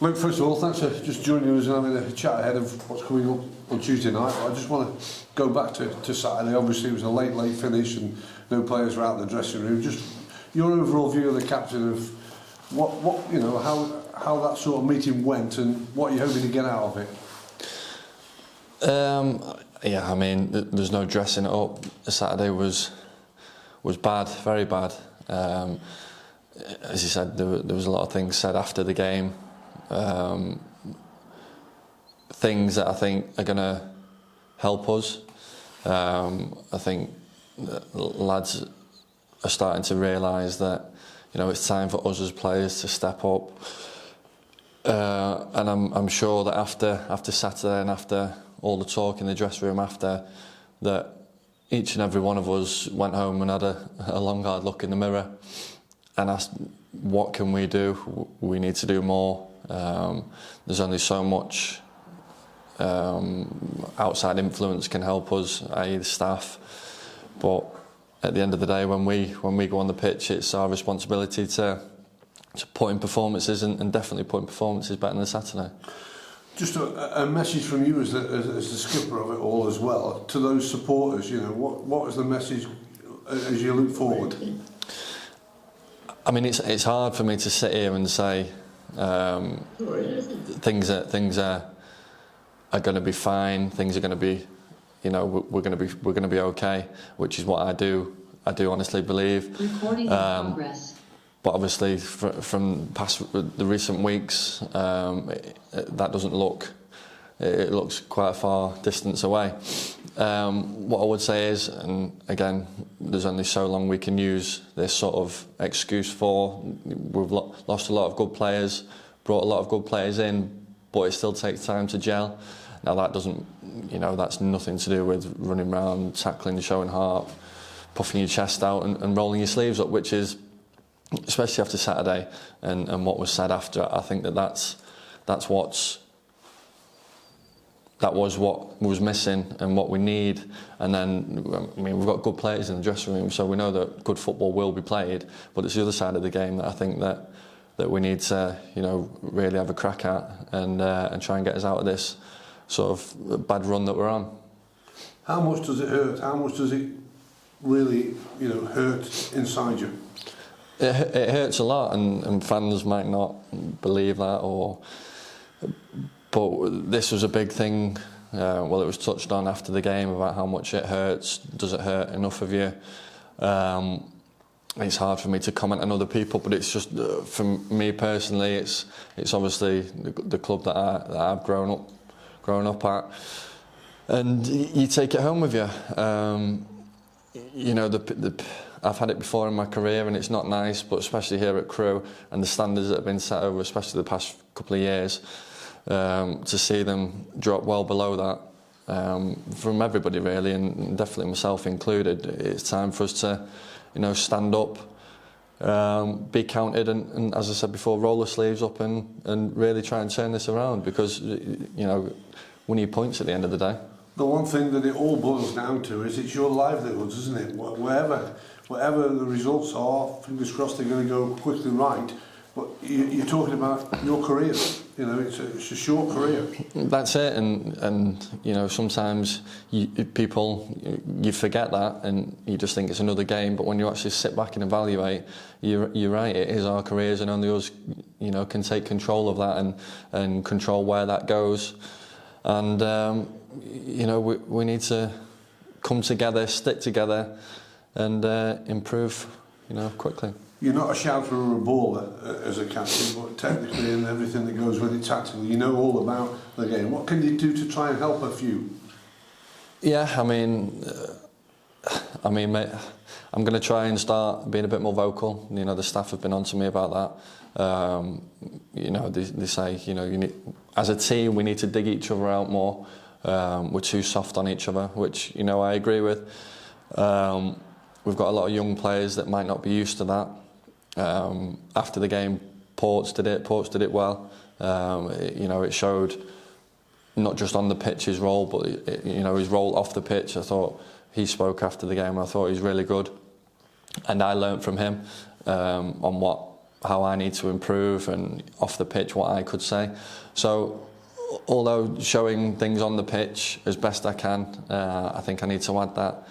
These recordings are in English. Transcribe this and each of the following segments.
Luke, first of all, thanks for just joining us and having a chat ahead of what's coming up on Tuesday night. I just want to go back to Saturday. Obviously, it was a late finish and no players were out in the dressing room. Just your overall view of the captain of what you know, how that sort of meeting went and what you're hoping to get out of it. Yeah, I mean, there's no dressing it up. Saturday was bad, very bad. As you said, there was a lot of things said after the game. Things that I think are going to help us. I think lads are starting to realise that, you know, it's time for us as players to step up. And I'm sure that after Saturday and after all the talk in the dressing room after, that each and every one of us went home and had a long hard look in the mirror and asked, what can we do? We need to do more. There's only so much outside influence can help us, i.e. the staff, but at the end of the day, when we go on the pitch, it's our responsibility to put in performances and definitely put in performances better than Saturday. Just a message from you as the skipper of it all as well, to those supporters, you know, what was the message as you look forward? I mean, it's hard for me to sit here and say things are going to be fine, things are going to be, you know, we're going to be okay, which is what I do honestly believe. Recording in progress. But obviously, from the recent weeks, that doesn't look. It looks quite a far distance away. What I would say is, and again, there's only so long we can use this sort of excuse for. We've lost a lot of good players, brought a lot of good players in, but it still takes time to gel. Now that doesn't, you know, that's nothing to do with running around, tackling, showing heart, puffing your chest out and rolling your sleeves up, which is, especially after Saturday and what was said after, I think that was what was missing and what we need. And then, I mean, we've got good players in the dressing room, so we know that good football will be played, but it's the other side of the game that I think that we need to, you know, really have a crack at and try and get us out of this sort of bad run that we're on. How much does it hurt? How much does it really, you know, hurt inside you? It hurts a lot, and fans might not believe that, but this was a big thing. Well, it was touched on after the game about how much it hurts. Does it hurt enough of you? It's hard for me to comment on other people, but it's just for me personally, it's obviously the club that I've grown up at, and you take it home with you. You know, I've had it before in my career and it's not nice, but especially here at Crewe and the standards that have been set over, especially the past couple of years, to see them drop well below that, from everybody really, and definitely myself included. It's time for us to, you know, stand up, be counted and as I said before, roll the sleeves up and really try and turn this around, because, you know, we need points at the end of the day. The one thing that it all boils down to is it's your livelihoods, isn't it? Whatever the results are, fingers crossed they're going to go quickly right. But you're talking about your career. You know, it's a short career. That's it, and you know, sometimes you forget that and you just think it's another game. But when you actually sit back and evaluate, you're right. It is our careers, and only us, you know, can take control of that and control where that goes. And you know, we need to come together, stick together, and improve, you know, quickly. You're not a shouter or a baller as a captain, but technically and everything that goes with it tactically, you know all about the game. What can you do to try and help a few? Yeah, I mean, mate, I'm going to try and start being a bit more vocal. You know, the staff have been on to me about that. You know, they say, you know, as a team, we need to dig each other out more. We're too soft on each other, which, you know, I agree with. We've got a lot of young players that might not be used to that. After the game, Ports did it well. You know, it showed not just on the pitch his role, but you know, his role off the pitch. I thought he spoke after the game, and I thought he was really good. And I learnt from him on what how I need to improve, and off the pitch what I could say. So although showing things on the pitch as best I can, I think I need to add that,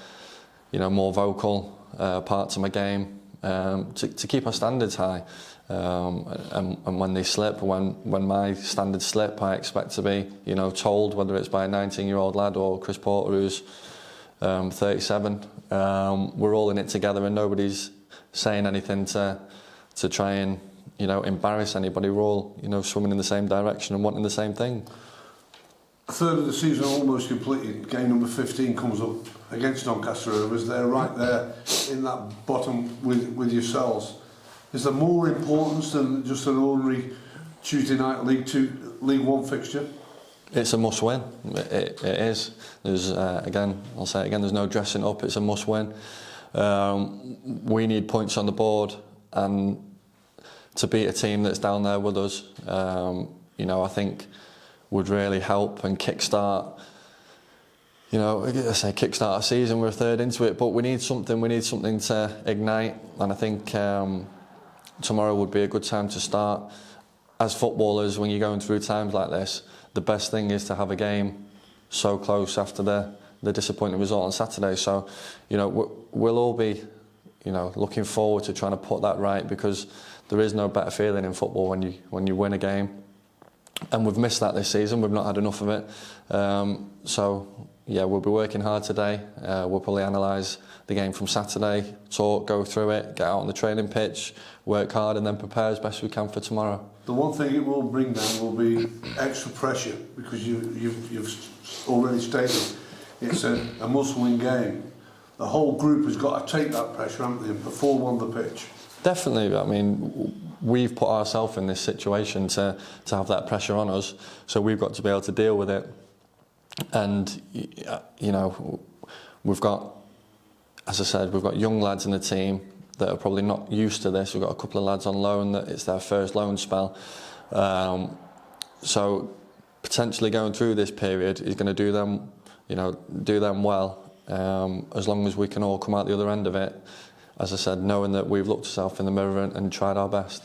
more vocal part to my game to keep our standards high. And when they slip, when my standards slip, I expect to be, told, whether it's by a 19-year-old lad or Chris Porter who's 37. We're all in it together, and nobody's saying anything to try and embarrass anybody. We're all swimming in the same direction and wanting the same thing. A third of the season almost completed. Game number 15 comes up against Doncaster Rovers. They're right there in that bottom with yourselves. Is there more importance than just an ordinary Tuesday night League One fixture? It's a must-win. It is. There's again, I'll say it again. There's no dressing up. It's a must-win. We need points on the board, and to beat a team that's down there with us, I think would really help and kickstart. I say kickstart a season. We're a third into it, but we need something. We need something to ignite, and I think tomorrow would be a good time to start. As footballers, when you're going through times like this, the best thing is to have a game so close after the disappointing result on Saturday. So, we'll all be, looking forward to trying to put that right, because there is no better feeling in football when you win a game. And we've missed that this season. We've not had enough of it. We'll be working hard today. We'll probably analyse the game from Saturday, go through it, get out on the training pitch, work hard, and then prepare as best we can for tomorrow. The one thing it will bring down will be extra pressure, because you've already stated it's a must-win game. The whole group has got to take that pressure, haven't they, and perform on the pitch. Definitely. I mean, we've put ourselves in this situation to have that pressure on us, so we've got to be able to deal with it. And we've got, as I said, we've got young lads in the team that are probably not used to this. We've got a couple of lads on loan that it's their first loan spell. So potentially going through this period is going to do them well, as long as we can all come out the other end of it. As I said, knowing that we've looked ourselves in the mirror and tried our best.